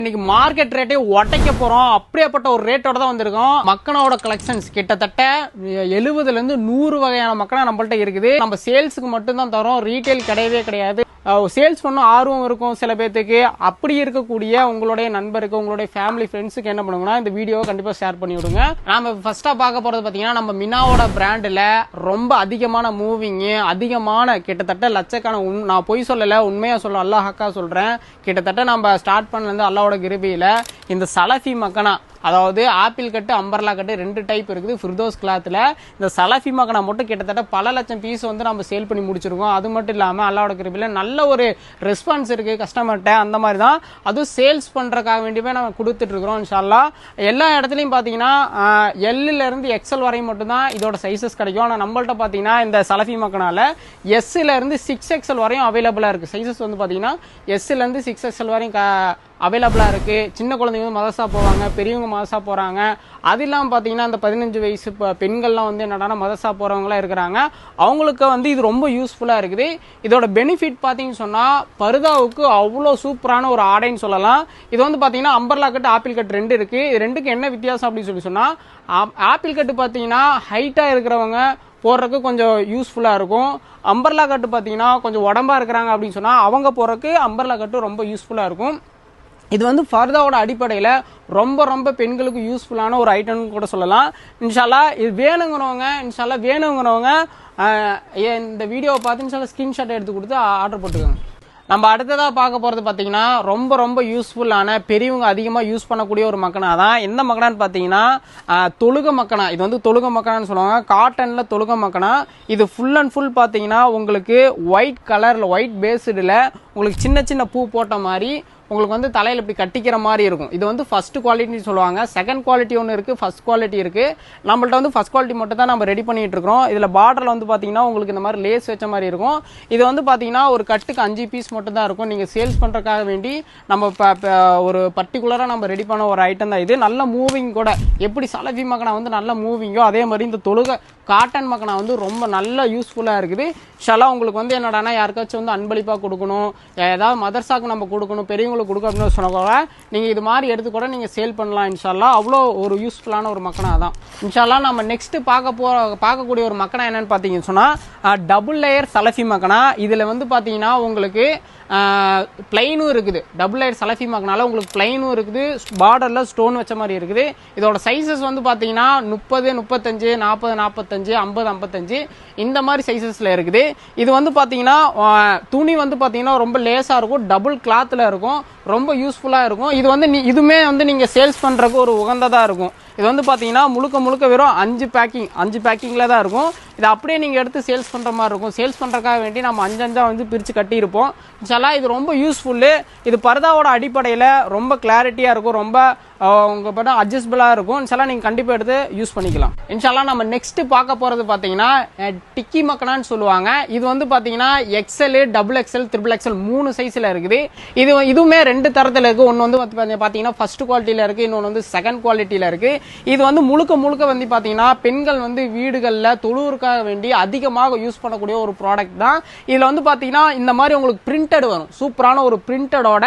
இன்னைக்கு மார்க்கெட் ரேட்டே உடைக்க போறோம். அப்படியேப்பட்ட ஒரு ரேட்டோட தான் வந்திருக்கோம். மக்கனோட கலெக்ஷன்ஸ் கிட்டத்தட்ட 70ல இருந்து 100 வகையான மக்கனா நம்மள்ட்ட இருக்குது. நம்ம சேல்ஸுக்கு மட்டும் தான் தரோம், ரீட்டைல் கிடையவே கிடையாது. சேல்ஸ் பண்ண ஆர்வம் இருக்கும் சில பேர்த்துக்கு. அப்படி இருக்கக்கூடிய உங்களுடைய நண்பருக்கு, உங்களுடைய ஃபேமிலி ஃப்ரெண்ட்ஸுக்கு என்ன பண்ணுங்கன்னா இந்த வீடியோவை கண்டிப்பா ஷேர் பண்ணி விடுங்க. நாம ஃபர்ஸ்டா பார்க்க போறது பாத்தீங்கன்னா நம்ம மினாவோட பிராண்ட்ல ரொம்ப அதிகமான மூவிங், அதிகமான கிட்டத்தட்ட லட்சக்கான, நான் பொய் சொல்லல, உண்மையா சொல்ல அல்லாஹக்கா சொல்றேன். கிட்டத்தட்ட நம்ம ஸ்டார்ட் பண்ணது அல்லாவோட கிருபையில இந்த சலஃபி மக்கனா, அதாவது ஆப்பிள் கட்டு அம்பர்லா கட்டு 2 டைப் இருக்குது ஃபிர்தோஸ் கிளாத்ல. இந்த சலஃபி மக்கனா மட்டும் கிட்டத்தட்ட பல லட்சம் பீஸ் வந்து நம்ம சேல் பண்ணி முடிச்சிருக்கோம். அது மட்டும் இல்லாம அல்லாவோட கிருபையில நல்ல ஒரு ரெஸ்பான்ஸ் இருக்கு கஸ்டமர்கிட்ட. அந்த மாதிரி தான் அதுவும் சேல்ஸ் பண்றதுக்காக வேண்டியவே நம்ம கொடுத்துட்டு இருக்கிறோம். இன்ஷால்லா எல்லா இடத்துலயும் பாத்தீங்கன்னா எல்ல இருந்து எக்ஸல் வரையும் மட்டும் தான் இதோட சைசஸ் கிடைக்கும். ஆனா நம்மள்ட்ட பாத்தீங்கன்னா இந்த சலஃபி மக்கனால எஸ்ல இருந்து 6XL வரையும் அவைலபிளா இருக்கு. சைசஸ் வந்து பாத்தீங்கன்னா எஸ்ல இருந்து 6XL வரையும் அவைலபிளா இருக்கு. சின்ன குழந்தைங்க வந்து மதரசா போவாங்க, பெரியவங்க மதரசா போறாங்க. அது இல்லாம பாத்தீங்கன்னா அந்த 15 வயசு பெண்கள்லாம் வந்து என்னன்னா மதரசா போறவங்களா இருக்கிறாங்க. அவங்களுக்கு வந்து இது ரொம்ப யூஸ்ஃபுல்லா இருக்குது. இதோட பெனிஃபிட் பாத்தீங்கன்னு சொன்னா பர்தாவுக்கு அவ்வளோ சூப்பரான ஒரு ஆடைன்னு சொல்லலாம். இது வந்து பாத்தீங்கன்னா அம்பர்லா கட்டு ஆப்பிள் கட் 2 இருக்கு. இது 2க்கு என்ன வித்தியாசம் அப்படின்னு சொன்னா, ஆப்பிள் கட்டு பாத்தீங்கன்னா ஹைட்டா இருக்கிறவங்க போடுறதுக்கு கொஞ்சம் யூஸ்ஃபுல்லா இருக்கும். அம்பர்லா கட்டு பாத்தீங்கன்னா கொஞ்சம் உடம்பா இருக்கிறாங்க அப்படின்னு சொன்னா அவங்க போறதுக்கு அம்பர்லா கட்டு ரொம்ப யூஸ்ஃபுல்லா இருக்கும். இது வந்து ஃபர்தாவோட அடிப்படையில் ரொம்ப ரொம்ப பெண்களுக்கு யூஸ்ஃபுல்லான ஒரு ஐட்டம்னு கூட சொல்லலாம். இன்ஷால்லா இது வேணுங்கிறவங்க இந்த வீடியோவை பார்த்து இன்ஷால்லா ஸ்கிரீன்ஷாட் எடுத்து கொடுத்து ஆர்டர் போட்டுக்கோங்க. நம்ம அடுத்ததாக பார்க்க போகிறது பார்த்தீங்கன்னா ரொம்ப ரொம்ப யூஸ்ஃபுல்லான, பெரியவங்க அதிகமாக யூஸ் பண்ணக்கூடிய ஒரு மக்கனா தான். எந்த மக்கனான்னு பார்த்தீங்கன்னா தொழுக மக்கனா. இது வந்து தொழுக மக்கனான்னு சொல்லுவாங்க. காட்டனில் தொழுக மக்கனா. இது ஃபுல் அண்ட் ஃபுல் பார்த்தீங்கன்னா உங்களுக்கு ஒயிட் கலரில், ஒயிட் பேஸ்டில் உங்களுக்கு சின்ன சின்ன பூ போட்ட மாதிரி உங்களுக்கு வந்து தலையில இப்படி கட்டிக்கிற மாதிரி இருக்கும். இது வந்து ஃபர்ஸ்ட் குவாலிட்டின்னு சொல்லுவாங்க. செகண்ட் குவாலிட்டி ஒன்று இருக்கு, ஃபர்ஸ்ட் குவாலிட்டி இருக்கு. நம்மள்ட்ட வந்து ஃபர்ஸ்ட் குவாலிட்டி மட்டும் தான் நம்ம ரெடி பண்ணிட்டு இருக்கோம். இதுல பார்டர்ல வந்து பாத்தீங்கன்னா உங்களுக்கு இந்த மாதிரி லேஸ் வச்ச மாதிரி இருக்கும். இது வந்து பாத்தீங்கன்னா ஒரு கட்டுக்கு 5 பீஸ் மட்டும் தான் இருக்கும். நீங்க சேல்ஸ் பண்றதுக்காக வேண்டி நம்ம ஒரு பர்டிகுலரா நம்ம ரெடி பண்ண ஒரு ஐட்டம் தான் இது. நல்ல மூவிங் கூட. எப்படி சலஃபி மக்கனா வந்து நல்ல மூவிங்கோ அதே மாதிரி இந்த தொழுக காட்டன் மக்கனா வந்து ரொம்ப நல்ல யூஸ்ஃபுல்லா இருக்குது. ஷலா உங்களுக்கு வந்து என்னடானா யாருக்காச்சும் வந்து அன்பளிப்பா கொடுக்கணும், ஏதாவது மதர்சாக்கு நம்ம கொடுக்கணும், பெரியவங்களுக்கு கொடுக்க அப்படின்னு சொன்னா நீங்க இது மாதிரி எடுத்து கூட நீங்க சேல் பண்ணலாம். இன்ஷால்லா அவ்வளோ ஒரு யூஸ்ஃபுல்லான ஒரு மக்கனா தான். இன்ஷால்லா நம்ம நெக்ஸ்ட் பார்க்கக்கூடிய ஒரு மக்கனா என்னன்னு பாத்தீங்கன்னு சொன்னா டபுள் லேயர் சலஃபி மக்கனா. இதுல வந்து பாத்தீங்கன்னா உங்களுக்கு பிளைனும் இருக்குது. டபுள் லேயர் சலஃபி மக்கனால உங்களுக்கு பிளைனும் இருக்குது, பார்டர்ல ஸ்டோன் வச்ச மாதிரி இருக்குது. இதோட சைசஸ் வந்து பாத்தீங்கன்னா 30, 35, 40, 45, 50, 55 இந்த மாதிரி சைசஸ்ல இருக்குது. இது வந்து பாத்தீங்கன்னா துணி வந்து பாத்தீங்கன்னா ரொம்ப லேசா இருக்கும், டபுள் கிளாத்ல இருக்கும், ரொம்ப யூஸ்ஃபுல்லா இருக்கும். இது வந்து இதுமே வந்து நீங்க சேல்ஸ் பண்றதுக்கு ஒரு உகந்ததா இருக்கும். இது வந்து பாத்தீங்கன்னா முழுக்க வெறும் 5 பேக்கிங்ல தான் இருக்கும். இது அப்படியே நீங்க எடுத்து சேல்ஸ் பண்ற மாதிரி இருக்கும். சேல்ஸ் பண்றதுக்காக வேண்டி நம்ம 5 வந்து பிரிச்சு கட்டி இருப்போம். இன்ஷால்லா இது ரொம்ப யூஸ்ஃபுல். இது பர்தாவோட அடிப்படையில ரொம்ப கிளாரிட்டியா இருக்கும், ரொம்ப உங்க படம் அட்ஜஸ்டபிளா இருக்கும். இன்ஷால்லா நீங்க கண்டிப்பா எடுத்து யூஸ் பண்ணிக்கலாம். இன்ஷால்லா நம்ம நெக்ஸ்ட் பார்க்க போறது பாத்தீங்கன்னா டிக்கி மக்கனான்னு சொல்லுவாங்க. இது வந்து பாத்தீங்கன்னா XL, XXL, XXL 3 சைஸ்ல இருக்குது. இதுவுமே 2 தரத்துல இருக்கு. ஒன்னு வந்து பாத்தீங்கன்னா ஃபர்ஸ்ட் குவாலிட்டியில இருக்கு, இன்னொன்னு வந்து செகண்ட் குவாலிட்டியில இருக்கு. இது வந்து முழுக்க வந்து பாத்தீங்கன்னா பெண்கள் வந்து வீடுகள்ல தொழுவுக்காக வேண்டி அதிகமாக யூஸ் பண்ணக்கூடிய ஒரு ப்ராடக்ட் தான். இதுல வந்து பாத்தீங்கன்னா இந்த மாதிரி உங்களுக்கு பிரிண்டட் வரும். சூப்பரான ஒரு பிரிண்டடோட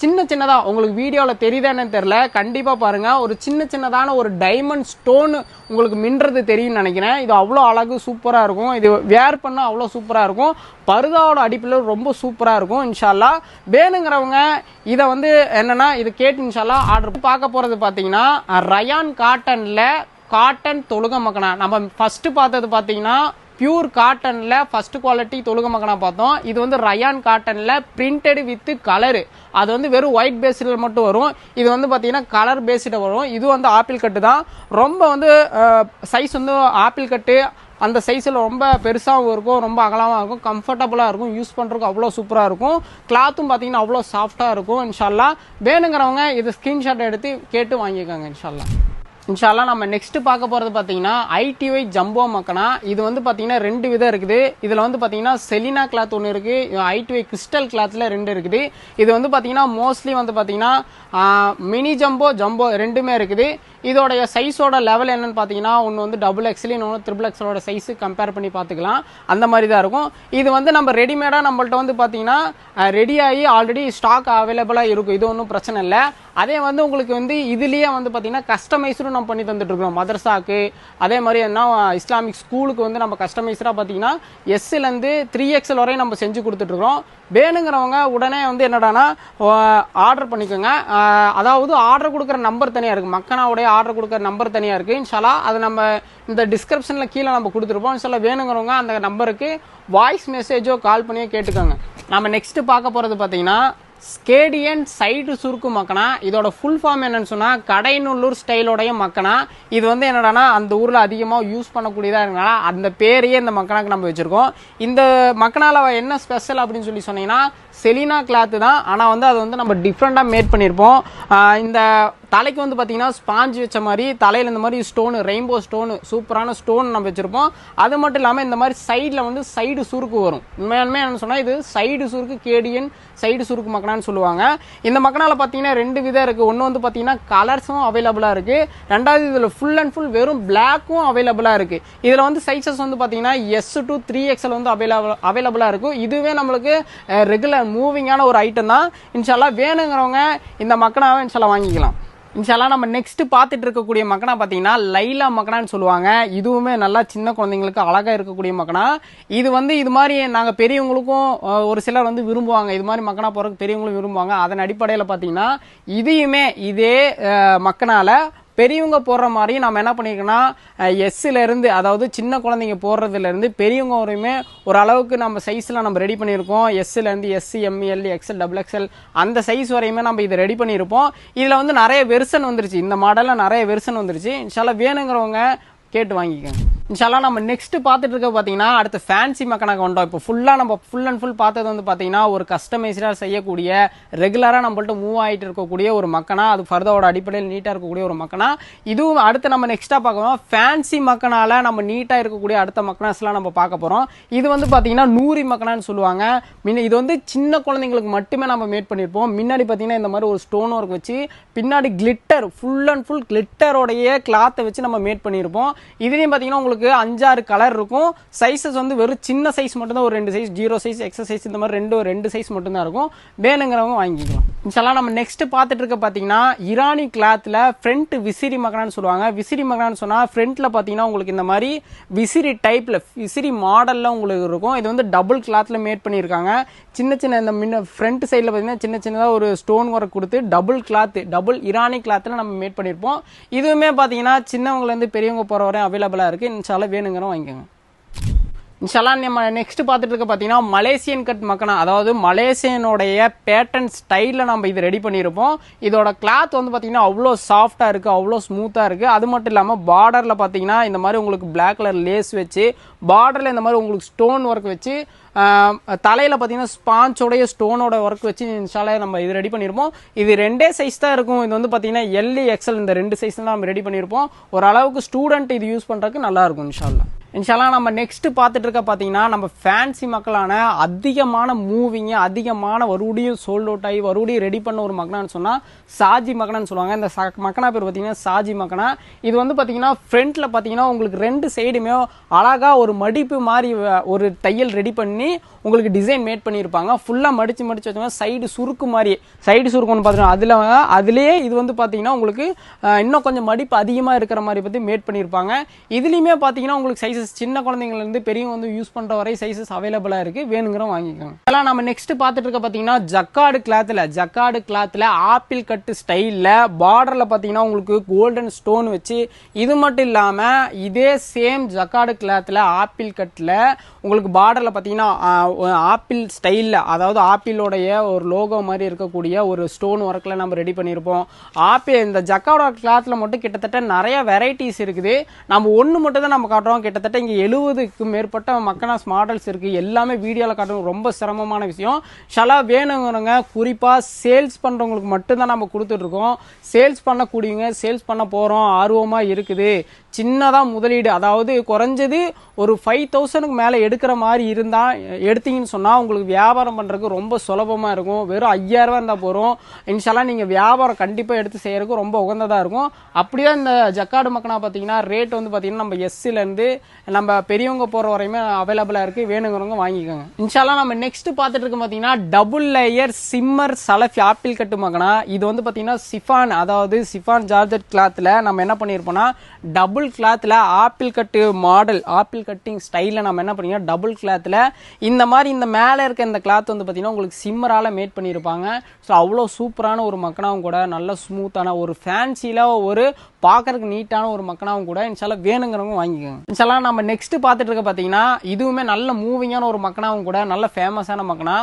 சின்னதா உங்களுக்கு வீடியோல தெரியுதான்னு தெரியல, கண்டிப்பா பாருங்க. ஒரு சின்னதான ஒரு டைமண்ட் ஸ்டோன் உங்களுக்கு மின்றது தெரியும் நினைக்கிறேன். இது அவ்வளோ அழகு சூப்பரா இருக்கும். இது வேர் பண்ணா அவ்வளோ சூப்பரா இருக்கும். பர்தாவோட அடிப்பில் ரொம்ப சூப்பரா இருக்கும். இன்ஷால்லா வேணுங்கிறவங்க இதை வந்து என்னன்னா இது கேட்டு இன்ஷால்லா ஆர்டர். பார்க்க போறது பாத்தீங்கன்னா ரயான் காட்டன்ல காட்டன் தொழுக மக்கனா. நம்ம ஃபர்ஸ்ட் பார்த்தது பாத்தீங்கன்னா பியூர் காட்டன்ல ஃபர்ஸ்ட் குவாலிட்டி தொழுக மக்கனா பார்த்தோம். இது வந்து ரயான் காட்டன்ல பிரிண்டட் வித் கலரு. அது வந்து வெறும் ஒயிட் பேஸ்ல மட்டும் வரும். இது வந்து பாத்தீங்கன்னா கலர் பேஸ்ல வரும். இது வந்து ஆப்பிள் கட்டு தான். ரொம்ப வந்து சைஸ் வந்து ஆப்பிள் கட்டு அந்த சைஸில் ரொம்ப பெருசாகவும் இருக்கும், ரொம்ப அகலமாக இருக்கும், கம்ஃபர்டபுளாக இருக்கும், யூஸ் பண்ணுறதுக்கு அவ்வளோ சூப்பராக இருக்கும். கிளாத்தும் பார்த்தீங்கன்னா அவ்வளோ சாஃப்டாக இருக்கும். இன்ஷால்லா வேணுங்கிறவங்க இது ஸ்க்ரீன்ஷாட் எடுத்து கேட்டு வாங்கிக்கோங்க. இன்ஷால்லா நம்ம நெக்ஸ்ட் பார்க்க போறது பாத்தீங்கன்னா ITY ஜம்போ மக்கனா. இது வந்து பாத்தீங்கன்னா 2 விதம் இருக்குது. இதுல வந்து பாத்தீங்கன்னா செலினா கிளாத் ஒன்று இருக்கு, ITY கிறிஸ்டல் கிளாத்ல 2 இருக்குது. இது வந்து பாத்தீங்கன்னா மோஸ்ட்லி வந்து பாத்தீங்கன்னா மினி ஜம்போ ரெண்டுமே இருக்குது. இதோடைய சைஸோட லெவல் என்னன்னு பாத்தீங்கன்னா ஒன்னு வந்து XXL, இன்னொன்று XXL சைஸ் கம்பேர் பண்ணி பாத்துக்கலாம். அந்த மாதிரி தான் இருக்கும். இது வந்து நம்ம ரெடிமேடா நம்மள்ட்ட வந்து பாத்தீங்கன்னா ரெடி ஆகி ஆல்ரெடி ஸ்டாக் அவைலபிளா இருக்கும். இது ஒன்றும் பிரச்சனை இல்லை. அதே வந்து உங்களுக்கு வந்து இதுலயே வந்து பாத்தீங்கன்னா கஸ்டமைஸ்டும் நம்ம பண்ணி தந்துட்டு இருக்கோம். மதரசாக்கு அதே மாதிரி என்ன இஸ்லாமிக் ஸ்கூலுக்கு வந்து நம்ம கஸ்டமைஸ்டா பாத்தீங்கன்னா எஸ்ல இருந்து 3XL வரையும் நம்ம செஞ்சு கொடுத்துட்டு இருக்கோம். வேணுங்கிறவங்க உடனே வந்து என்னடானா ஆர்டர் பண்ணிக்கோங்க. அதாவது ஆர்டர் கொடுக்குற நம்பர் தனியா இருக்கு, மக்கனாவுடைய ஆர்டர் கொடுக்குற நம்பர் தனியா இருக்கு. இன்ஷால்லா அது நம்ம இந்த டிஸ்கிரிப்ஷன்ல கீழே நம்ம கொடுத்துருப்போம். இன்ஷால்லா வேணுங்கிறவங்க அந்த நம்பருக்கு வாய்ஸ் மெசேஜோ கால் பண்ணியோ கேட்டுக்கோங்க. நம்ம நெக்ஸ்ட் பார்க்க போறது பாத்தீங்கன்னா ஸ்கேடியன் சைடு சுருக்கு மக்கனா. இதோட ஃபுல் ஃபார்ம் என்னன்னு சொன்னா கடைநல்லூர் ஸ்டைலோடைய மக்கனா. இது வந்து என்னடானா அந்த ஊர்ல அதிகமா யூஸ் பண்ணக்கூடியதா இருக்கனால அந்த பேரையே இந்த மக்கனாக்கு நம்ம வச்சிருக்கோம். இந்த மக்கனால என்ன ஸ்பெஷல் அப்படின்னு சொல்லி சொன்னீங்கன்னா செலினா கிளாத் தான். ஆனா வந்து அது வந்து நம்ம டிஃப்ரெண்டா மேட் பண்ணிருப்போம். இந்த தலைக்கு வந்து பாத்தீங்கன்னா ஸ்பாஞ்ச் வச்ச மாதிரி தலையில இந்த மாதிரி ஸ்டோன், ரெயின்போ ஸ்டோன், சூப்பரான ஸ்டோன் நம்ம வச்சிருப்போம். அது மட்டும் இல்லாம இந்த மாதிரி சைடுல வந்து சைடு சுருக்கு வரும். உண்மையாலுமே என்ன சொன்னா இது சைடு சுருக்கு கேடியன் சைடு சுருக்கு மக்கனான்னு சொல்லுவாங்க. இந்த மக்கனால பாத்தீங்கன்னா 2 விதம் இருக்கு. ஒன்னு வந்து பாத்தீங்கன்னா கலர்ஸும் அவைலபிளா இருக்கு, ரெண்டாவது இதுல ஃபுல் அண்ட் ஃபுல் வெறும் பிளாக்கும் அவைலபிளா இருக்கு. இதுல வந்து சைசஸ் வந்து பாத்தீங்கன்னா S to 3XL வந்து அவைலபிளா இருக்கும். இதுவே நம்மளுக்கு ரெகுலர் மூவிங்கான ஒரு ஐட்டம் தான். இன்ஷால்லா வேணுங்கிறவங்க இந்த மக்கனாவை இன்ஷால்லா வாங்கிக்கலாம். இன்ஷால்லா நம்ம நெக்ஸ்ட் பார்த்துட்டு இருக்கக்கூடிய மக்கனா பாத்தீங்கன்னா லைலா மக்கனான்னு சொல்லுவாங்க. இதுவுமே நல்லா சின்ன குழந்தைங்களுக்கு அழகா இருக்கக்கூடிய மக்கனா. இது வந்து இது மாதிரி நாங்க பெரியவங்களுக்கும் ஒரு சிலர் வந்து விரும்புவாங்க, இது மாதிரி மக்கனா போறதுக்கு பெரியவங்களும் விரும்புவாங்க. அதன் அடிப்படையில் பாத்தீங்கன்னா இதையுமே இதே மக்கனால பெரியவங்க போடுற மாதிரி நம்ம என்ன பண்ணிருக்கோம்னா எஸ்ல இருந்து, அதாவது சின்ன குழந்தைங்க போடுறதுல இருந்து பெரியவங்க வரையுமே ஒரு அளவுக்கு நம்ம சைஸ்ல நம்ம ரெடி பண்ணியிருக்கோம். எஸ்ல இருந்து S, M, L, XL, XXL அந்த சைஸ் வரையுமே நம்ம இதை ரெடி பண்ணியிருப்போம். இதுல வந்து நிறைய வெர்ஷன் வந்துருச்சு, இந்த மாடல்ல நிறைய வெர்ஷன் வந்துருச்சு. இன்ஷால்லா வேணுங்கிறவங்க கேட்டு வாங்கிக்கோங்க. இன்ஷால்லா நம்ம நெக்ஸ்ட் பார்த்துட்டு இருக்க பாத்தீங்கன்னா அடுத்த ஃபேன்சி மக்கனாக வந்தோம். இப்போ நம்ம ஃபுல் அண்ட் ஃபுல் பார்த்தது வந்து பாத்தீங்கன்னா ஒரு கஸ்டமைஸ்டா செய்யக்கூடிய ரெகுலரா நம்மள்ட்ட மூவ் ஆயிட்டு இருக்கக்கூடிய ஒரு மக்கனா, அது ஃபர்தாவோட அடிப்படையில் நீட்டா இருக்கக்கூடிய ஒரு மக்கனா. இதுவும் அடுத்து நம்ம நெக்ஸ்டா பார்க்கணும் ஃபேன்சி மக்கனால நம்ம நீட்டா இருக்கக்கூடிய அடுத்த மக்கனாஸ்லாம் நம்ம பார்க்க போறோம். இது வந்து பாத்தீங்கன்னா நூரி மக்கனான்னு சொல்லுவாங்க. இது வந்து சின்ன குழந்தைங்களுக்கு மட்டுமே நம்ம மேட் பண்ணிருப்போம். முன்னாடி பாத்தீங்கன்னா இந்த மாதிரி ஒரு ஸ்டோன் ஒர்க் வச்சு பின்னாடி கிளிட்டர், ஃபுல் அண்ட் ஃபுல் கிளிட்டரோடைய கிளாத்தை வச்சு நம்ம மேட் பண்ணிருப்போம். இதுலயும் பாத்தீங்கன்னா உங்களுக்கு 5-6 கலர் இருக்கும். சைஸஸ் வந்து வெறும் சின்ன சைஸ் மட்டும் தான், ஒரு 2 சைஸ், 0 சைஸ், எக்ஸல் சைஸ், இந்த மாதிரி ரெண்டு சைஸ் மட்டும் தான் இருக்கும். வேணுங்கிறவங்க வாங்கிக்கலாம். இன்ஷால்லா நம்ம நெக்ஸ்ட் பார்த்துட்டு இருக்க பாத்தீங்கன்னா இரானி கிளாத்ல ஃப்ரண்ட் விசிறி மக்கனான்னு சொல்லுவாங்க. விசிறி மக்கனான்னு சொன்னா ஃப்ரண்ட்ல பாத்தீங்கன்னா உங்களுக்கு இந்த மாதிரி விசிறி டைப்ல விசிறி மாடல்ல உங்களுக்கு இருக்கும். இது வந்து டபுள் கிளாத்ல மேட் பண்ணிருக்காங்க. சின்ன இந்த ஃப்ரண்ட் சைட்ல பாத்தீங்கன்னா சின்னதா ஒரு ஸ்டோன் ஒர்க் கொடுத்து டபுள் இரானி கிளாத்ல நம்ம மேட் பண்ணிருப்போம். இதுவுமே பாத்தீங்கன்னா சின்னவங்கல இருந்து பெரியவங்க போற வரை அவைலபிளா இருக்கு. இன்ஷால்லா வேணுங்கிறவங்க வாங்கிக்கோங்க. இன்ஷால்லா நம்ம நெக்ஸ்ட் பார்த்துட்டு இருக்க பாத்தீங்கன்னா மலேசியன் கட் மக்கனா, அதாவது மலேசியனுடைய பேட்டர்ன் ஸ்டைல்ல நம்ம இது ரெடி பண்ணியிருப்போம். இதோட கிளாத் வந்து பாத்தீங்கன்னா அவ்வளோ சாஃப்டா இருக்கு, அவ்வளோ ஸ்மூத்தா இருக்கு. அது மட்டும் இல்லாம பார்டர்ல பாத்தீங்கன்னா இந்த மாதிரி உங்களுக்கு பிளாக் கலர் லேஸ் வச்சு பார்டர்ல இந்த மாதிரி உங்களுக்கு ஸ்டோன் ஒர்க் வச்சு தலையில பாத்தீங்கன்னா ஸ்பாஞ்சோடைய ஸ்டோனோட ஒர்க் வச்சு இன்ஷால்லா நம்ம இது ரெடி பண்ணிருப்போம். இது 2 சைஸ் தான் இருக்கும். இது வந்து பாத்தீங்கன்னா L, XL இந்த 2 சைஸ் தான் நம்ம ரெடி பண்ணிருப்போம். ஒரு அளவுக்கு ஸ்டூடெண்ட் இது யூஸ் பண்றதுக்கு நல்லா இருக்கும். இன்ஷால்லா நம்ம நெக்ஸ்ட் பார்த்துட்டு இருக்க பாத்தீங்கன்னா நம்ம ஃபேன்சி மக்களான அதிகமான மூவிங், அதிகமான மறுபடியும் சோல்ட் அவுட் ஆகி மறுபடியும் ரெடி பண்ண ஒரு மக்கனான்னு சொன்னா சாஜி மக்கனான்னு சொல்லுவாங்க. இந்த மக்கனா பேர் பாத்தீங்கன்னா சாஜி மக்கனா. இது வந்து பாத்தீங்கன்னா ஃப்ரண்ட்ல பாத்தீங்கன்னா உங்களுக்கு 2 சைடுமே அழகா ஒரு மடிப்பு மாதிரி ஒரு தையல் ரெடி பண்ணி உங்களுக்கு டிசைன் மேட் பண்ணியிருப்பாங்க. ஃபுல்லா மடிச்சு வச்சோம்னா சைடு சுருக்கு மாதிரி, சைடு சுருக்குன்னு பாத்தீங்கன்னா அதுலயே இது வந்து பாத்தீங்கன்னா உங்களுக்கு இன்னும் கொஞ்சம் மடிப்பு அதிகமா இருக்கிற மாதிரி பத்தி மேட் பண்ணியிருப்பாங்க. இதுலயுமே பாத்தீங்கன்னா உங்களுக்கு சைஸஸ் சின்ன குழந்தைங்கள்ல இருந்து பெரியவங்க வந்து யூஸ் பண்ற வரை சைஸஸ் அவைலபிளா இருக்கு. வேணுங்கிறவங்க வாங்கிக்கோங்க. இதெல்லாம் நம்ம நெக்ஸ்ட் பார்த்துட்டு இருக்க பாத்தீங்கன்னா ஜக்கார்டு கிளாத்ல ஆப்பிள் கட் ஸ்டைல்ல பார்டர்ல பாத்தீங்கன்னா உங்களுக்கு கோல்டன் ஸ்டோன் வச்சு, இது மட்டும் இல்லாம இதே சேம் ஜக்கார்டு கிளாத்ல ஆப்பிள் கட்ல உங்களுக்கு பார்டர்ல பாத்தீங்கன்னா ஆப்பிள் ஸ்டைல்ல, அதாவது ஆப்பிளோடைய ஒரு லோகோ மாதிரி இருக்கக்கூடிய ஒரு ஸ்டோன் ஒர்க்ல நம்ம ரெடி பண்ணியிருப்போம். இந்த ஜக்கார்டு கிளாத்ல மட்டும் கிட்டத்தட்ட நிறைய வெரைட்டிஸ் இருக்குது. நம்ம ஒண்ணு மட்டும் தான் நம்ம காட்டுறோம். கிட்டத்தட்ட இங்க 70க்கும் மேற்பட்ட மக்கனாஸ் மாடல்ஸ் இருக்கு. எல்லாமே வீடியோல காட்டுறது ரொம்ப சிரமமான விஷயம். ஷலா வேணுங்கிறவங்க குறிப்பா சேல்ஸ் பண்றவங்களுக்கு மட்டும் தான் நம்ம கொடுத்துட்டு இருக்கோம். சேல்ஸ் பண்ணக்கூடியவங்க சேல்ஸ் பண்ண போறோம் ஆர்வமா இருக்குது, சின்னதா முதலீடு, அதாவது குறைஞ்சது ஒரு 5000க்கு மேல எடுக்கிற மாதிரி இருந்தா எடுத்தீங்கன்னு சொன்னா உங்களுக்கு வியாபாரம் பண்றதுக்கு ரொம்ப சுலபமா இருக்கும். வெறும் 5000 இருந்தா போறோம். இன்ஷால்லா நீங்க வியாபாரம் கண்டிப்பா எடுத்து செய்யறதுக்கு ரொம்ப உகந்ததா இருக்கும். அப்படியே இந்த ஜக்கார்டு மக்கனா பாத்தீங்கன்னா ரேட் வந்து பாத்தீங்கன்னா நம்ம எஸ்ல இருந்து நம்ம பெரியவங்க போகிற வரையுமே அவைலபிளாக இருக்குது, வேணுங்கிறவங்க வாங்கிக்கோங்க. இன்ஷால்லாம் நம்ம நெக்ஸ்ட் பார்த்துட்டு இருக்க பார்த்தீங்கன்னா double layer simmer Salafi apple கட்டு மக்கனா. இது வந்து பார்த்தீங்கன்னா சிஃபான், அதாவது சிஃபான் ஜார்ஜெட் கிளாத்தில் நம்ம என்ன பண்ணியிருப்போம்னா டபுள் கிளாத்தில் ஆப்பிள் கட்டு மாடல், ஆப்பிள் கட்டிங் ஸ்டைலில் நம்ம என்ன பண்ணிங்கன்னா டபுள் கிளாத்தில் இந்த மாதிரி இந்த மேலே இருக்க இந்த கிளாத் வந்து பார்த்தீங்கன்னா உங்களுக்கு சிம்மரால் மேட் பண்ணியிருப்பாங்க. ஸோ அவ்வளோ சூப்பரான ஒரு மக்கனாவும் கூட, நல்ல ஸ்மூத்தான ஒரு ஃபேன்சியில் ஒரு பார்க்கறதுக்கு நீட்டான ஒரு மக்கனாவும் கூட. இன்ஷால்லாம் வேணுங்கிறவங்க வாங்கிக்கோங்க. இன்ஷால்லாம் நம்ம நெக்ஸ்ட் பார்த்துட்டு இருக்க பார்த்தீங்கன்னா இதுவுமே நல்ல மூவிங்கான ஒரு மக்கனாவும் கூட, நல்ல ஃபேமஸான மக்கனா,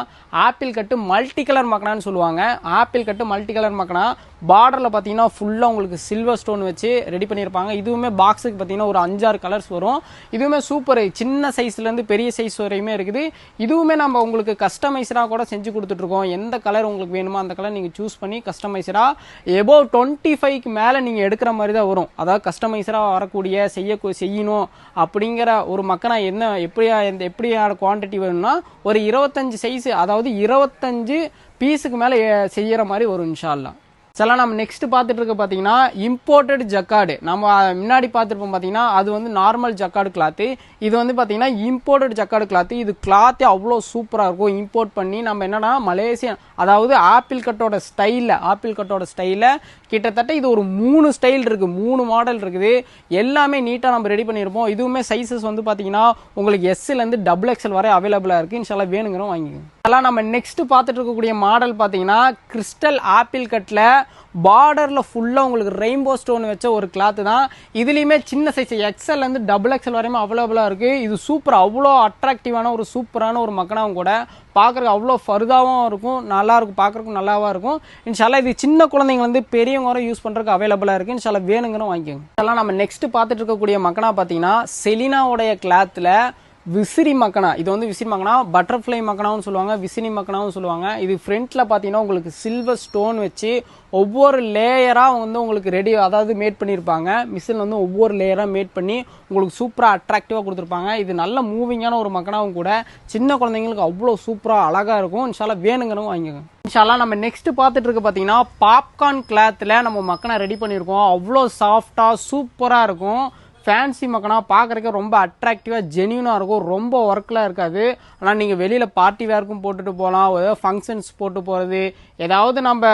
ஆப்பிள் கட்டு மல்டி கலர் மக்கனான்னு சொல்லுவாங்க. ஆப்பிள் கட்டு மல்டி கலர் மக்கனா, பார்டரில் பார்த்தீங்கன்னா ஃபுல்லாக உங்களுக்கு சில்வர் ஸ்டோன் வச்சு ரெடி பண்ணியிருப்பாங்க. இதுவுமே பாக்ஸுக்கு பார்த்தீங்கன்னா ஒரு 5-6 கலர்ஸ் வரும். இதுவுமே சூப்பர், சின்ன சைஸ்லேருந்து பெரிய சைஸ் வரையுமே இருக்குது. இதுவுமே நம்ம உங்களுக்கு கஸ்டமைஸராக கூட செஞ்சு கொடுத்துட்ருக்கோம். எந்த கலர் உங்களுக்கு வேணுமோ அந்த கலர் நீங்கள் சூஸ் பண்ணி கஸ்டமைஸராக எபோவ் 25க்கு மேலே நீங்கள் எடுக்கிற மாதிரி தான் வரும். அதாவது கஸ்டமைஸராக வரக்கூடிய செய்யணும் அப்படிங்கிற ஒரு மக்கனா என்ன எப்படியான குவான்டிட்டி வேணும்னா ஒரு 25 சைஸ், அதாவது 25 பீஸுக்கு மேலே செய்கிற மாதிரி வரும் இன்ஷா அல்லாஹ். சில நம்ம நெக்ஸ்ட் பார்த்துட்டு இருக்க பார்த்தீங்கன்னா இம்போர்ட்டட் ஜக்கார்டு. நம்ம முன்னாடி பார்த்துருப்போம் பார்த்தீங்கன்னா அது வந்து நார்மல் ஜக்கார்டு கிளாத்து. இது வந்து பார்த்தீங்கன்னா இம்போர்ட்டட் ஜக்கார்டு கிளாத்து. இது கிளாத்தே அவ்வளோ சூப்பராக இருக்கும். இம்போர்ட் பண்ணி நம்ம என்னன்னா மலேசியன், அதாவது ஆப்பிள் கட்டோட ஸ்டைலில் கிட்டத்தட்ட இது ஒரு 3 ஸ்டைல் இருக்குது, 3 மாடல் இருக்குது. எல்லாமே நீட்டாக நம்ம ரெடி பண்ணியிருப்போம். இதுவுமே சைஸஸ் வந்து பார்த்தீங்கன்னா உங்களுக்கு எஸ்லேருந்து XXL வரை அவைலபிளாக இருக்குது. இன்ஷால்லா வேணுங்கிறோம் வாங்கிக்கோங்க. அதெல்லாம் நம்ம நெக்ஸ்ட் பார்த்துட்டு இருக்கக்கூடிய மாடல் பார்த்தீங்கன்னா கிறிஸ்டல் ஆப்பிள் கட்டில் பார்டரில் ஃபுல்லாக உங்களுக்கு ரெயின்போ ஸ்டோன் வச்ச ஒரு கிளாத்து தான். இதுலேயுமே சின்ன சைஸ் XLலேருந்து XXL வரையுமே அவைலபிளாக இருக்குது. இது சூப்பர், அவ்வளோ அட்ராக்டிவான ஒரு சூப்பரான ஒரு மக்கனாவும் கூட, பார்க்குறக்கு அவ்வளோ ஃபர்தாவும் இருக்கும், நல்லாயிருக்கும், பார்க்குறக்கும் நல்லாவாக இருக்கும். இன்ஷால்லா இது சின்ன குழந்தைங்க வந்து பெரியவங்க வரை யூஸ் பண்ணுறதுக்கு அவைலபிளாக இருக்குது. இன்ஷால்லா வேணுங்கிறோம் வாங்கிக்கோங்க. இதெல்லாம் நம்ம நெக்ஸ்ட் பார்த்துட்டு இருக்கக்கூடிய மக்கனா பார்த்தீங்கன்னா செலினாவுடைய கிளாத்தில் விசிறி மக்கனா. இது வந்து விசிறி மக்கனா, பட்டர்ஃப்ளை மக்கனாவும் சொல்லுவாங்க, விசிறி மக்கனாவும் சொல்லுவாங்க. இது ஃப்ரண்ட்டில் பார்த்தீங்கன்னா உங்களுக்கு சில்வர் ஸ்டோன் வச்சு ஒவ்வொரு லேயராக வந்து உங்களுக்கு ரெடி, அதாவது மேட் பண்ணியிருப்பாங்க. மிஷின் வந்து ஒவ்வொரு லேயராக மேட் பண்ணி உங்களுக்கு சூப்பராக அட்ராக்டிவாக கொடுத்துருப்பாங்க. இது நல்ல மூவிங்கான ஒரு மக்கனாவும் கூட, சின்ன குழந்தைங்களுக்கு அவ்வளோ சூப்பராக அழகாக இருக்கும். இன்ஷால்லா வேணுங்கிறவங்க வாங்கிக்கோங்க. இன்ஷால்லா நம்ம நெக்ஸ்ட் பார்த்துட்டு இருக்க பார்த்தீங்கன்னா பாப்கார்ன் கிளாத்தில் நம்ம மக்கனா ரெடி பண்ணியிருக்கோம். அவ்வளோ சாஃப்டாக சூப்பராக இருக்கும். ஃபேன்சி மக்கனா, பார்க்குறதுக்கு ரொம்ப அட்ராக்டிவாக ஜென்யூனாக இருக்கும். ரொம்ப ஒர்க்லாம் இருக்காது. ஆனால் நீங்கள் வெளியில் பார்ட்டி வேர்க்கும் போட்டுட்டு போகலாம், ஏதாவது ஃபங்க்ஷன்ஸ் போட்டு போகிறது, ஏதாவது நம்ம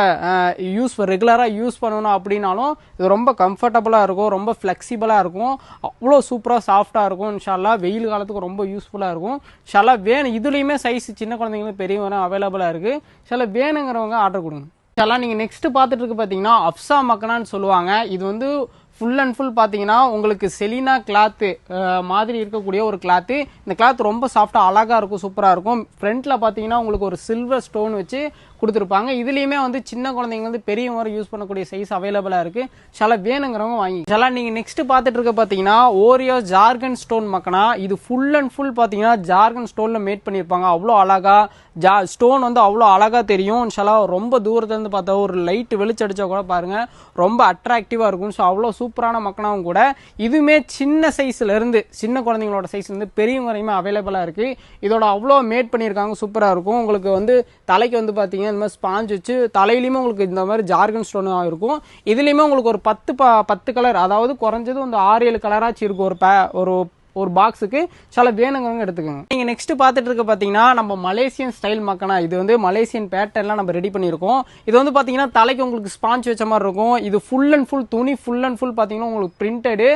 ரெகுலராக யூஸ் பண்ணணும் அப்படின்னாலும் இது ரொம்ப கம்ஃபர்டபுளாக இருக்கும், ரொம்ப ஃப்ளெக்சிபிளாக இருக்கும், அவ்வளோ சூப்பராக சாஃப்டாக இருக்கும். இன்ஷால்லா வெயில் காலத்துக்கு ரொம்ப யூஸ்ஃபுல்லாக இருக்கும். இன்ஷால்லா இதுலேயுமே சைஸ் சின்ன குழந்தைங்களுக்கு பெரியவங்க அவைலபிளாக இருக்குது. இன்ஷால்லா வேணுங்கிறவங்க ஆர்டர் கொடுங்க. இன்ஷால்லா நீங்கள் நெக்ஸ்ட் பார்த்துட்டு இருக்கு பார்த்தீங்கன்னா அப்சா மக்கனான்னு சொல்லுவாங்க. இது வந்து ஃபுல் அண்ட் ஃபுல் பார்த்தீங்கன்னா உங்களுக்கு செலினா கிளாத்து மாதிரி இருக்கக்கூடிய ஒரு கிளாத்து. இந்த கிளாத் ரொம்ப சாஃப்டாக அழகாக இருக்கும், சூப்பராக இருக்கும். ஃப்ரண்ட்டில் பார்த்தீங்கன்னா உங்களுக்கு ஒரு சில்வர் ஸ்டோன் வச்சு கொடுத்துருப்பாங்க. இதுலேயுமே வந்து சின்ன குழந்தைங்க வந்து பெரியவங்க யூஸ் பண்ணக்கூடிய சைஸ் அவைலபிளாக இருக்குது. சில வேணுங்கிறவங்க வாங்கி சில நீங்கள் நெக்ஸ்ட் பார்த்துட்டு இருக்க பார்த்தீங்கன்னா ஓரியோ ஜார்கன் ஸ்டோன் மக்கனா. இது ஃபுல் அண்ட் ஃபுல் பார்த்தீங்கன்னா ஜார்கன் ஸ்டோனில் மேட் பண்ணியிருப்பாங்க. அவ்வளோ அழகாக ஸ்டோன் வந்து அவ்வளோ அழகாக தெரியும். இன்ஷால்லா ரொம்ப தூரத்துலேருந்து பார்த்தா ஒரு லைட் வெளிச்சடிச்சா கூட பாருங்கள் ரொம்ப அட்ராக்டிவாக இருக்கும். ஸோ அவ்வளோ சூப்பரான மக்கனாவும் கூட. இதுவுமே சின்ன சைஸ்லேருந்து சின்ன குழந்தைங்களோட சைஸ்லேருந்து பெரியவங்க வரையுமே அவைலபிளாக இருக்குது. இதோட அவ்வளோ மேட் பண்ணியிருக்காங்க, சூப்பராக இருக்கும். உங்களுக்கு வந்து தலைக்கு வந்து பார்த்தீங்கன்னா இந்த மாதிரி ஸ்பாஞ்ச் வச்சு தலையிலையுமே உங்களுக்கு இந்த மாதிரி ஜார்கன் ஸ்டோனாக இருக்கும். இதுலேயுமே உங்களுக்கு ஒரு 10 கலர், அதாவது குறைஞ்சது வந்து 6-7 கலராச்சு இருக்கும் ஒரு பாக்ஸுக்கு. சில வேணுங்கிறவங்க எடுத்துக்கோங்க. நீங்கள் நெக்ஸ்ட் பார்த்துட்டு இருக்க பார்த்தீங்கன்னா நம்ம மலேசியன் ஸ்டைல் மக்கனா. இது வந்து மலேசியன் பேட்டர்ன்லாம் நம்ம ரெடி பண்ணியிருக்கோம். இது வந்து பார்த்தீங்கன்னா தலைக்கு உங்களுக்கு ஸ்பாஞ்ச் வச்ச மாதிரி இருக்கும். இது ஃபுல் அண்ட் ஃபுல் துணி ஃபுல் அண்ட் ஃபுல் பார்த்தீங்கன்னா உங்களுக்கு பிரிண்டடு,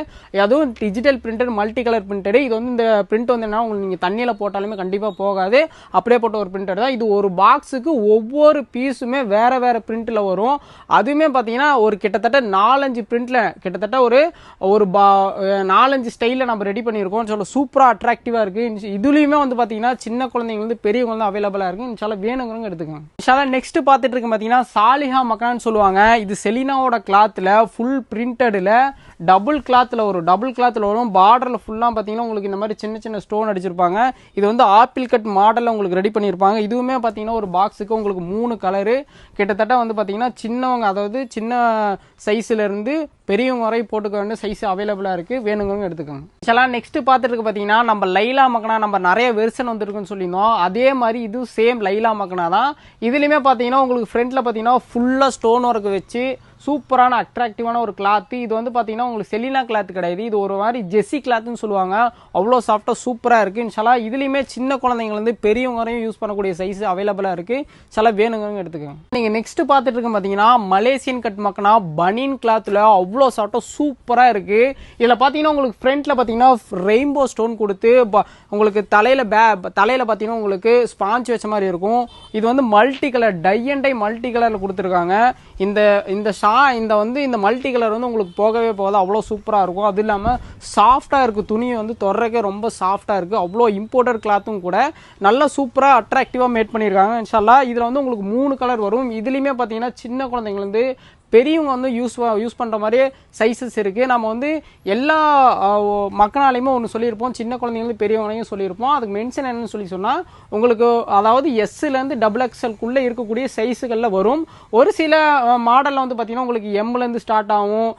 அதுவும் digital printed, multi colour printed. இது வந்து இந்த பிரிண்ட் வந்து என்ன உங்களுக்கு நீங்கள் தண்ணியில் போட்டாலுமே கண்டிப்பாக போகாது, அப்படியே போட்ட ஒரு பிரிண்டட் தான். இது ஒரு பாக்ஸுக்கு ஒவ்வொரு பீஸுமே வேறு வேறு பிரிண்டில் வரும். அதுவுமே பார்த்தீங்கன்னா ஒரு கிட்டத்தட்ட 4-5 பிரிண்டில் கிட்டத்தட்ட ஒரு 4-5 ஸ்டைலில் நம்ம ரெடி பண்ணியிருக்கோம். சொல்ல சூப்பரா அட்ராக்டிவா இருக்கு. இதுலயுமே வந்து பாத்தீங்கன்னா சின்ன குழந்தைங்க வந்து பெரியவங்க வந்து அவைலபிளா இருக்கு. இன்ஷால்லா வேணுங்கிறவங்க எடுத்துக்கோங்க. இன்ஷால்லா நெக்ஸ்ட் பார்த்துட்டு இருக்கு பாத்தீங்கன்னா சாலிஹா மக்கான்னு சொல்லுவாங்க. இது செலினாவோட கிளாத்ல ஃபுல் பிரிண்டட்ல டபுள் கிளாத்ல வரும். பார்டர்ல ஃபுல்லா பாத்தீங்கன்னா உங்களுக்கு இந்த மாதிரி சின்ன சின்ன ஸ்டோன் அடிச்சிருப்பாங்க. இது வந்து ஆப்பிள் கட் மாடல்ல உங்களுக்கு ரெடி பண்ணிருப்பாங்க. இதுவுமே பாத்தீங்கன்னா ஒரு பாக்ஸுக்கு உங்களுக்கு 3 கலரு கிட்டத்தட்ட வந்து பாத்தீங்கன்னா சின்னவங்க, அதாவது சின்ன சைஸ்ல இருந்து பெரியவங்க வரை போட்டுக்க வேண்டிய சைஸ் அவைலபிளா இருக்கு. வேணுங்கிறவங்க எடுத்துக்கோங்க. இன்ஷால்லா நெக்ஸ்ட் பார்த்துட்டு இருக்கு பாத்தீங்கன்னா நம்ம லைலா மக்கனா. நம்ம நிறைய வெர்ஷன் வந்துருக்குன்னு சொல்லியிருந்தோம். அதே மாதிரி இது சேம் லைலா மக்கனா தான். இதுலயுமே பாத்தீங்கன்னா உங்களுக்கு ஃப்ரண்ட்ல பாத்தீங்கன்னா ஃபுல்லா ஸ்டோன் ஒர்க் வச்சு சூப்பரான அட்ராக்டிவான ஒரு கிளாத். இது வந்து பார்த்தீங்கன்னா உங்களுக்கு செலினா கிளாத் கிடையாது, இது ஒரு மாதிரி ஜெஸ்ஸி கிளாத்னு சொல்லுவாங்க. அவ்வளோ சாஃப்டாக சூப்பராக இருக்குது. இன்ஷால்லா இதுலேயுமே சின்ன குழந்தைங்க பெரியவங்க வரையும் யூஸ் பண்ணக்கூடிய சைஸ் அவைலபிளாக இருக்குது. சில வேணுங்க எடுத்துக்கோங்க. நீங்கள் நெக்ஸ்ட் பார்த்துட்டு இருக்க பார்த்தீங்கன்னா மலேசியன் கட் மக்கனா பனியன் கிளாத்தில் அவ்வளோ சாஃப்டாக சூப்பராக இருக்குது. இதில் பார்த்தீங்கன்னா உங்களுக்கு ஃப்ரண்ட்டில் பார்த்தீங்கன்னா ரெயின்போ ஸ்டோன் கொடுத்து உங்களுக்கு தலையில் பார்த்தீங்கன்னா உங்களுக்கு ஸ்பாஞ்ச் வச்ச மாதிரி இருக்கும். இது வந்து multi colour tie and dye multi கலரில் கொடுத்துருக்காங்க. இந்த மல்டி கலர் வந்து உங்களுக்கு போகவே போகாது, அவ்வளோ சூப்பராக இருக்கும். அது இல்லாமல் சாஃப்டாக இருக்குது, துணி வந்து தொடரக்கே ரொம்ப சாஃப்டாக இருக்குது. அவ்வளோ இம்போர்ட்டட் கிளாத்தும் கூட நல்லா சூப்பராக அட்ராக்டிவாக மேட் பண்ணியிருக்காங்க. இன்ஷால்லா இதில் வந்து உங்களுக்கு 3 கலர் வரும். இதுலேயுமே பார்த்தீங்கன்னா சின்ன குழந்தைங்கலேருந்து பெரியவங்க வந்து யூஸ் பண்ணுற மாதிரியே சைஸஸ் இருக்குது. நம்ம வந்து எல்லா மக்களாலையுமே ஒன்று சொல்லியிருப்போம், சின்ன குழந்தைங்களுக்கு பெரியவங்களையும் சொல்லியிருப்போம். அதுக்கு மென்ஷன் என்னன்னு சொன்னால் உங்களுக்கு அதாவது எஸ்லேருந்து XXLக்குள்ளே இருக்கக்கூடிய சைஸுகளில் வரும். ஒரு சில மாடலில் வந்து பார்த்தீங்கன்னா உங்களுக்கு எம்லேருந்து ஸ்டார்ட் ஆகும்,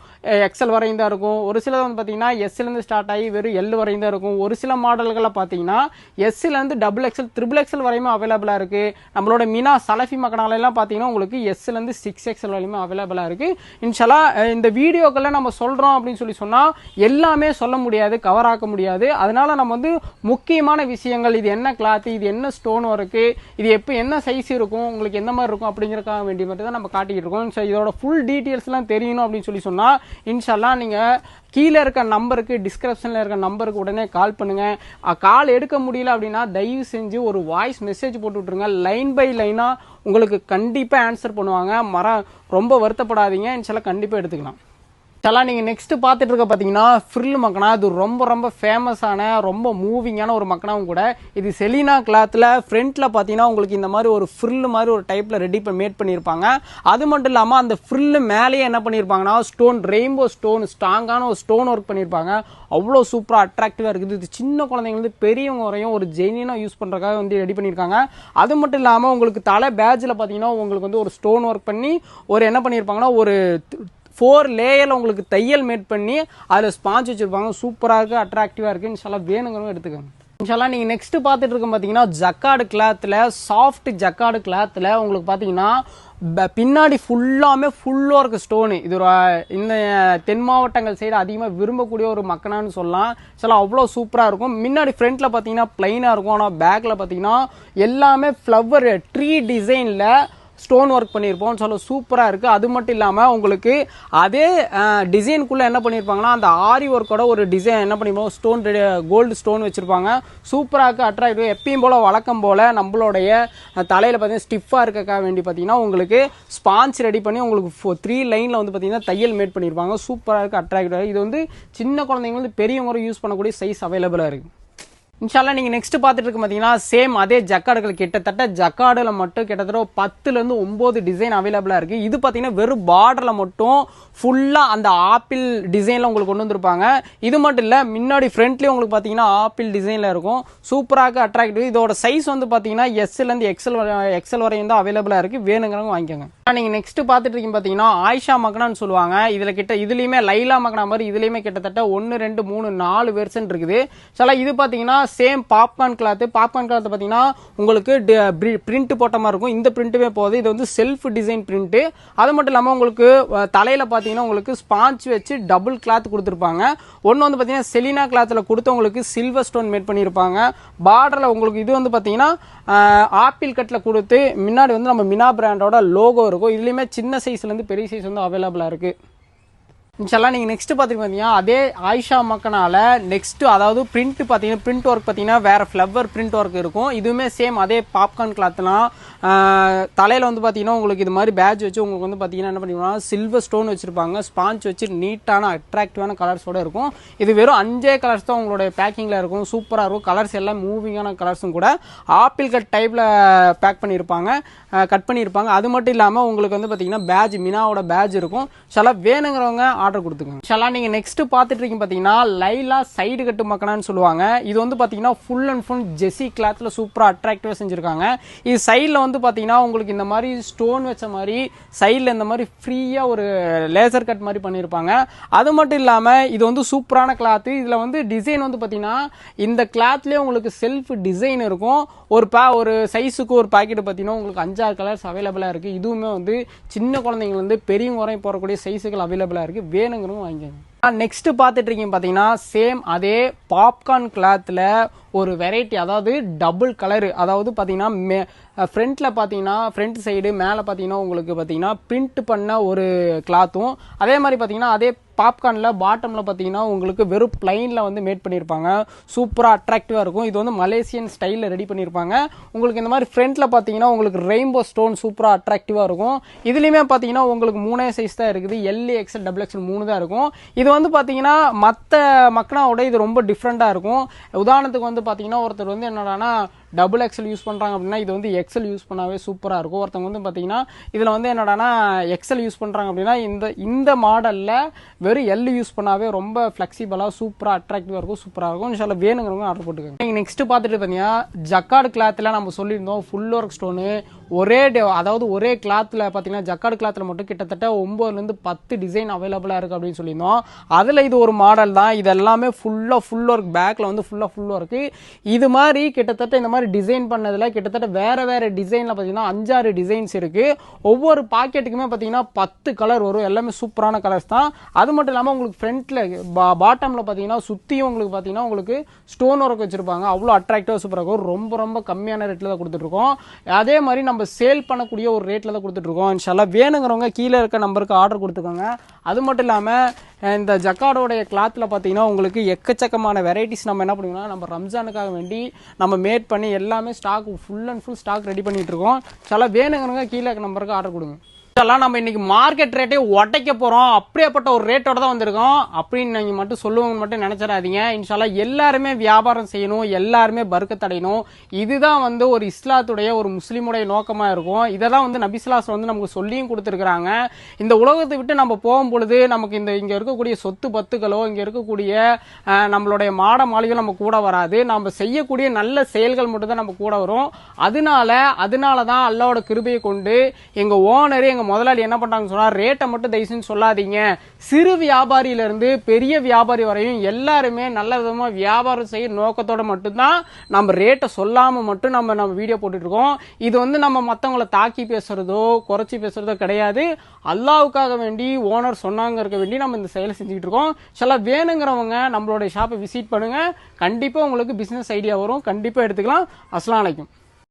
XL வரையும் தான் இருக்கும். ஒரு சில வந்து பார்த்தீங்கன்னா எஸ்லேருந்து ஸ்டார்ட் ஆகி வெறும் L வரையும் தான் இருக்கும். ஒரு சில மாடல்களை பார்த்தீங்கன்னா எஸ்லேருந்து XXL XXL வரையுமே அவைலபிளாக இருக்குது. நம்மளோட மினா சலஃபி மக்களாலெல்லாம் பார்த்தீங்கன்னா உங்களுக்கு எஸ்லேருந்து 6XL வரையுமே அவைலபிளாக இருக்கு. இன்ஷால்லா இந்த வீடியோக்களை நம்ம சொல்றோம் அப்படின்னு சொன்னா எல்லாமே சொல்ல முடியாது, கவர் ஆக்க முடியாது. அதனால நம்ம வந்து முக்கியமான விஷயங்கள், இது என்ன கிளாத், இது என்ன ஸ்டோன் ஒர்க்கு, இது எப்போ என்ன சைஸ் இருக்கும், உங்களுக்கு எந்த மாதிரி இருக்கும் அப்படிங்கிறதுக்காக வேண்டிய மட்டும் தான் நம்ம காட்டிட்டு இருக்கோம். இதோட ஃபுல் டீட்டெயில்ஸ் எல்லாம் தெரியணும் அப்படின்னு சொன்னா இன்ஷால்லா நீங்க கீழே இருக்க நம்பருக்கு, டிஸ்கிரிப்ஷனில் இருக்க நம்பருக்கு உடனே கால் பண்ணுங்க. கால் எடுக்க முடியல அப்படின்னா தயவு செஞ்சு ஒரு வாய்ஸ் மெசேஜ் போட்டு விட்டுருங்க. லைன் பை லைனா உங்களுக்கு கண்டிப்பாக ஆன்சர் பண்ணுவாங்க. ரொம்ப வருத்தப்படாதீங்க, இன்ஷால்லா கண்டிப்பாக எடுத்துக்கலாம். நீங்கள் நெக்ஸ்ட் பார்த்துட்டு இருக்க பார்த்தீங்கன்னா ஃப்ரில் மக்கனா. இது ரொம்ப ரொம்ப ஃபேமஸான ரொம்ப மூவிங்கான ஒரு மக்கனாவும் கூட. இது செலினா கிளாத்தில் ஃப்ரண்ட்டில் பார்த்தீங்கன்னா உங்களுக்கு இந்த மாதிரி ஒரு ஃப்ரில் மாதிரி ஒரு டைப்பில் மேட் பண்ணியிருப்பாங்க. அது மட்டும் இல்லாமல் அந்த ஃப்ரில் மேலேயே என்ன பண்ணியிருப்பாங்கன்னா ஸ்டோன், ரெயின்போ ஸ்டோன், ஸ்ட்ராங்கான ஒரு ஸ்டோன் ஒர்க் பண்ணியிருப்பாங்க. அவ்வளோ சூப்பராக அட்ராக்டிவாக இருக்குது. இது சின்ன குழந்தைங்க பெரியவங்க வரையும் ஒரு ஜெனினாக யூஸ் பண்ணுறதுக்காக வந்து ரெடி பண்ணியிருக்காங்க. அது மட்டும் இல்லாமல் உங்களுக்கு தலை பேட்சில் பார்த்தீங்கன்னா உங்களுக்கு வந்து ஒரு ஸ்டோன் ஒர்க் பண்ணி ஒரு என்ன பண்ணியிருப்பாங்கன்னா ஒரு 4 லேயரில் உங்களுக்கு தையல் மேட் பண்ணி அதில் ஸ்பாஞ்ச் வச்சுருப்பாங்க. சூப்பராக இருக்குது, அட்ராக்டிவாக இருக்குது. இன்ஷால்லா வேணுங்கிறவங்க எடுத்துக்கோங்க. இன்ஷால்லா நீங்கள் நெக்ஸ்ட் பார்த்துட்டு இருக்க பார்த்தீங்கன்னா ஜக்கார்டு கிளாத்தில், சாஃப்ட் ஜக்கார்டு கிளாத்தில் உங்களுக்கு பார்த்தீங்கன்னா பின்னாடி ஃபுல்லாமே ஃபுல் ஒர்க் ஸ்டோனு. இது ஒரு இந்த தென் மாவட்டங்கள் சைடு அதிகமாக விரும்பக்கூடிய ஒரு மக்கனான்னு சொல்லலாம். சில அவ்வளோ சூப்பராக இருக்கும். முன்னாடி ஃப்ரண்ட்டில் பார்த்தீங்கன்னா பிளைனாக இருக்கும், ஆனால் பேக்கில் பார்த்தீங்கன்னா எல்லாமே ஃப்ளவர் ட்ரீ டிசைனில் ஸ்டோன் ஒர்க் பண்ணியிருப்போம். சொல்ல சூப்பராக இருக்குது. அது மட்டும் இல்லாமல் உங்களுக்கு அதே டிசைனுக்குள்ளே என்ன பண்ணியிருப்பாங்கன்னா அந்த ஆரி ஒர்க்கோட ஒரு டிசைன் என்ன பண்ணியிருப்போம், ஸ்டோன் கோல்டு ஸ்டோன் வச்சுருப்பாங்க. சூப்பராக இருக்குது, அட்ராக்டிவ். எப்பயும் போல் வழக்கம் போல் நம்மளுடைய தலையில் பார்த்தீங்கன்னா ஸ்டிஃபாக இருக்கக்காக வேண்டி பார்த்தீங்கன்னா உங்களுக்கு ஸ்பாஞ்ச் ரெடி பண்ணி உங்களுக்கு 3 லைனில் வந்து பார்த்தீங்கன்னா தையல் மேட் பண்ணியிருப்பாங்க. சூப்பராக இருக்குது, அட்ராக்டிவாக. இது வந்து சின்ன குழந்தைங்க வந்து பெரியவங்க யூஸ் பண்ணக்கூடிய சைஸ் அவைலபிளாக இருக்குது. இன்ஷால்லா நீங்கள் நெக்ஸ்ட் பார்த்துட்டு இருக்க பார்த்தீங்கன்னா சேம் அதே ஜக்கார்டுகள், கிட்டத்தட்ட ஜக்கார்டில் மட்டும் கிட்டத்தட்ட 10லேருந்து 9 டிசைன் அவைலபிளாக இருக்குது. இது பார்த்தீங்கன்னா வெறும் பார்டரில் மட்டும் ஃபுல்லாக அந்த ஆப்பிள் டிசைனில் உங்களுக்கு கொண்டு வந்திருப்பாங்க. இது மட்டும் இல்லை, முன்னாடி ஃப்ரண்ட்லேயும் உங்களுக்கு பார்த்தீங்கன்னா ஆப்பிள் டிசைனில் இருக்கும். சூப்பராக அட்ராக்டிவ். இதோட சைஸ் வந்து பார்த்தீங்கன்னா எஸ்லேருந்து XL வரையும் தான் அவைலபிளாக இருக்குது. வேணுங்கிறவங்க வாங்கிக்கோங்க. நீங்கள் நெக்ஸ்ட் பார்த்துட்டு இருக்கீங்க பார்த்தீங்கன்னா ஆயிஷா மக்கனான்னு சொல்லுவாங்க. இதுலேயுமே லைலா மக்கனா மாதிரி இதுலேயுமே கிட்டத்தட்ட 1 2 3 4 வெர்ஷன் இருக்குது. சில இது பார்த்தீங்கன்னா சேம் பாப்கார்ன் கிளாத் பார்த்தீங்கன்னா உங்களுக்கு பிரிண்ட் போட்ட மாதிரி இருக்கும். இந்த பிரிண்ட்டுமே போகுது. இது வந்து செல்ஃப் டிசைன் பிரிண்ட். அது மட்டும் இல்லாமல் உங்களுக்கு தலையில் பார்த்தீங்கன்னா உங்களுக்கு ஸ்பாஞ்ச் வச்சு டபுள் கிளாத் கொடுத்துருப்பாங்க. ஒன்று வந்து பார்த்தீங்கன்னா செலினா கிளாத்தில் கொடுத்து உங்களுக்கு சில்வர் ஸ்டோன் மேட் பண்ணியிருப்பாங்க. பார்டரில் உங்களுக்கு இது வந்து பார்த்தீங்கன்னா ஆப்பிள் கட்டில் கொடுத்து முன்னாடி வந்து நம்ம மினா பிராண்டோட லோகோ இருக்கும். இதுலேயுமே சின்ன சைஸ்லேருந்து பெரிய சைஸ் வந்து அவைலபிளாக இருக்குது. இன்ஷால்லா நீங்கள் நெக்ஸ்ட் பார்த்தீங்கன்னா அதே ஆயிஷா மக்கனால நெக்ஸ்ட் அதாவது பிரிண்ட் பார்த்தீங்கன்னா பிரிண்ட் ஒர்க் பார்த்தீங்கன்னா வேற ஃப்ளவர் பிரிண்ட் ஒர்க் இருக்கும். இதுவுமே சேம் அதே பாப்கார்ன் கிளாத்லாம் தலையில் வந்து பார்த்தீங்கன்னா உங்களுக்கு இது மாதிரி பேட்ச் வச்சு உங்களுக்கு வந்து பார்த்தீங்கன்னா என்ன பண்ணிடுவாங்க, சில்வர் ஸ்டோன் வச்சுருப்பாங்க. ஸ்பாஞ்ச் வச்சு நீட்டான அட்ராக்டிவான கலர்ஸோடு இருக்கும். இது வெறும் 5 கலர்ஸ் தான் உங்களுடைய பேக்கிங்கில் இருக்கும். சூப்பராக இருக்கும். கலர்ஸ் எல்லாம் மூவிங்கான கலர்ஸும் கூட. ஆப்பிள் கட் டைப்பில் பேக் பண்ணியிருப்பாங்க, கட் பண்ணியிருப்பாங்க. அது மட்டும் இல்லாமல் உங்களுக்கு வந்து பார்த்தீங்கன்னா பேட்ச், மினாவோட பேட்ச் இருக்கும். சில வேணுங்கிறவங்க ஆர்டர் கொடுத்துக்கோங்க. இன்ஷால்லா நீங்க நெக்ஸ்ட் பாத்துட்டு இருக்கீங்க பாத்தீங்கன்னா லைலா சைடு கட்டு மக்கனான்னு சொல்லுவாங்க. இது வந்து பாத்தீங்கன்னா ஃபுல் அண்ட் ஃபுல் ஜெசி கிளாத்ல சூப்பரா அட்ராக்டிவா செஞ்சிருக்காங்க. இது சைட்ல வந்து பாத்தீங்கன்னா உங்களுக்கு இந்த மாதிரி ஸ்டோன் வச்ச மாதிரி சைட்ல இந்த மாதிரி ஃப்ரீயா ஒரு லேசர் கட் மாதிரி பண்ணிருப்பாங்க. அது மட்டும் இல்லாம இது வந்து சூப்பரான கிளாத். இதுல வந்து டிசைன் வந்து பாத்தீங்கன்னா இந்த கிளாத்லயே உங்களுக்கு செல்ஃப் டிசைன் இருக்கும். ஒரு சைஸுக்கு ஒரு பாக்கெட் பாத்தீங்கன்னா உங்களுக்கு 5-6 கலர்ஸ் அவைலபிளா இருக்கு. இதுவுமே வந்து சின்ன குழந்தைங்க வந்து பெரியவங்க வரையும் போறக்கூடிய சைஸுகள் அவைலபிளா இருக்கு. வேணுங்கிறவங்க வாங்கிக்கோங்க. நெக்ஸ்ட் பாத்துட்டு இருக்கீங்க பாத்தீங்கன்னா சேம் அதே பாப்கார்ன் கிளாத்ல ஒரு வெரைட்டி, அதாவது டபுள் கலர். அதாவது பாத்தீங்கன்னா ஃப்ரண்ட்ல பாத்தீங்கன்னா ஃப்ரண்ட் சைடு மேல பாத்தீங்கன்னா உங்களுக்கு பாத்தீங்கன்னா பிரிண்ட் பண்ண ஒரு கிளாத்தும், அதே மாதிரி பாத்தீங்கன்னா அதே பாப்கார்ன்ல பாட்டம்ல பாத்தீங்கன்னா உங்களுக்கு வெறும் பிளைன்ல வந்து மேட் பண்ணிருப்பாங்க. சூப்பரா அட்ராக்டிவா இருக்கும். இது வந்து மலேசியன் ஸ்டைல்ல ரெடி பண்ணிருப்பாங்க. உங்களுக்கு இந்த மாதிரி ஃப்ரண்ட்ல பாத்தீங்கன்னா உங்களுக்கு ரெயின்போ ஸ்டோன் சூப்பரா அட்ராக்டிவா இருக்கும். இதுலயுமே பாத்தீங்கன்னா உங்களுக்கு 3 சைஸ் தான் இருக்குது. எல், எக்ஸ்எல், டபுள் எக்ஸ்எல் 3 தான் இருக்கும். இது வந்து பாத்தீங்கன்னா மத்த மக்கனாவோட இது ரொம்ப டிஃப்ரெண்டா இருக்கும். உதாரணத்துக்கு வந்து பாத்தீங்கன்னா ஒருத்தர் வந்து என்னடானா டபுள் எக்ஸ்எல் யூஸ் பண்றாங்க அப்படின்னா இது வந்து எக்ஸ்எல் யூஸ் பண்ணாவே சூப்பரா இருக்கும். ஒருத்தவங்க வந்து பாத்தீங்கன்னா இதுல வந்து என்னடானா எக்ஸ்எல் யூஸ் பண்றாங்க அப்படின்னா இந்த மாடல்ல வெறும் எல் யூஸ் பண்ணாவே ரொம்ப பிளெக்சிபிளா சூப்பரா அட்ராக்டிவா இருக்கும். சூப்பரா இருக்கும். இன்ஷால்லா வேணுங்கிறவங்க ஆர்டர் போட்டுக்கோங்க. நீங்க நெக்ஸ்ட் பாத்துட்டு பாத்தீங்கன்னா ஜக்கார்டு கிளாத்ல நம்ம சொல்லியிருந்தோம் ஃபுல் ஒர்க் ஸ்டோனு அதாவது ஒரே கிளாத்ல பாத்தீங்கன்னா ஜக்கார்டு கிளாத்ல மட்டும் கிட்டத்தட்ட 9 ல இருந்து 10 டிசைன் அவைலபிளா இருக்கு அப்படின்னு சொல்லியிருந்தோம். அதுல இது ஒரு மாடல் தான். இது எல்லாமே ஃபுல் ஒர்க், பேக்ல வந்து ஃபுல் ஒர்க். இது மாதிரி கிட்டத்தட்ட இந்த மாதிரி டிசைன் பண்ணதுல கிட்டத்தட்ட வேற டிசைன்ல பாத்தீங்கன்னா 5-6 டிசைன்ஸ் இருக்கு. ஒவ்வொரு பாக்கெட்டுக்குமே பாத்தீங்கன்னா 10 கலர் வரும். எல்லாமே சூப்பரான கலர்ஸ் தான். அது மட்டும் இல்லாம உங்களுக்கு ஃப்ரண்ட்ல பாட்டம்ல பாத்தீங்கன்னா சுத்தியும் உங்களுக்கு பாத்தீங்கன்னா உங்களுக்கு ஸ்டோன் ஒர்க் வச்சிருப்பாங்க. அவ்வளவு அட்ராக்டிவா சூப்பரா இருக்கும். ரொம்ப கம்மியான ரேட்ல தான் கொடுத்துட்டு இருக்கோம். அதே மாதிரி நம்ம சேல் பண்ணக்கூடிய ஒரு ரேட்ல தான் கொடுத்துட்டு இருக்கோம். இன்ஷால்லா வேணுங்கிறவங்க கீழே இருக்க நம்பருக்கு ஆர்டர் கொடுத்துக்கோங்க. அது மட்டும் இல்லாம இந்த ஜக்கார்டோடைய கிளாத்ல பாத்தீங்கன்னா உங்களுக்கு எக்கச்சக்கமான வெரைட்டிஸ் நம்ம என்ன பண்ணுவோம்னா நம்ம ரம்ஜானுக்காக வேண்டி நம்ம மேட் பண்ணி எல்லாமே stock full and full stock ready பண்ணிட்டு இருக்கோம். இன்ஷால்லா வேணுங்கிறவங்க கீழே இருக்க நம்பருக்கு ஆர்டர் கொடுங்க. நம்ம இன்னைக்கு மார்க்கெட் ரேட்டே உடைக்க போறோம். அப்படியேப்பட்ட ஒரு ரேட்டோட தான் வந்திருக்கோம் அப்படின்னு நீங்க மட்டும் சொல்லுவாங்க மட்டும் நினைச்சிடாதீங்க. இன்ஷால்லா எல்லாருமே வியாபாரம் செய்யணும், எல்லாருமே பர்க்கத் அடையணும். இதுதான் வந்து ஒரு இஸ்லாத்துடைய ஒரு முஸ்லீமுடைய நோக்கமா இருக்கும். இதெல்லாம் வந்து நபிஸ்லாஸ் வந்து நமக்கு சொல்லியும் கொடுத்துருக்காங்க. இந்த உலகத்தை விட்டு நம்ம போகும் பொழுது நமக்கு இங்க இருக்கக்கூடிய சொத்து பத்துக்களோ இங்க இருக்கக்கூடிய நம்மளுடைய மாட மாளிகை நம்ம கூட வராது. நம்ம செய்யக்கூடிய நல்ல செயல்கள் மட்டும் தான் நம்ம கூட வரும். அதனாலதான் அல்லாஹ்வோட கிருபையை கொண்டு எங்க ஓனரே எங்க முதலாளி என்ன பண்றாங்க சொன்னா ரேட்டை மட்டும் தயவுசெய்து சொல்லாதீங்க. சிறு வியாபாரியில இருந்து பெரிய வியாபாரி வரையும் எல்லாருமே நல்ல விதமா வியாபாரம் செய்ய நோக்கத்தோட மட்டும்தான் நம்ம ரேட்டை சொல்லாம மட்டும் நம்ம வீடியோ போட்டுட்டு இருக்கோம். இது வந்து நம்ம மத்தவங்களை தாக்கி பேசுறதோ குறைச்சி பேசுறதோ கிடையாது. அல்லாஹ்வுக்காக வேண்டி ஓனர் சொன்னாங்க இருக்க வேண்டி நம்ம இந்த செயலை செஞ்சுட்டு இருக்கோம். இன்ஷால்லா வேணுங்கிறவங்க நம்மளுடைய ஷாப்பை விசிட் பண்ணுங்க. கண்டிப்பா உங்களுக்கு பிசினஸ் ஐடியா வரும். கண்டிப்பா எடுத்துக்கலாம். அஸ்ஸலாமு அலைக்கும்.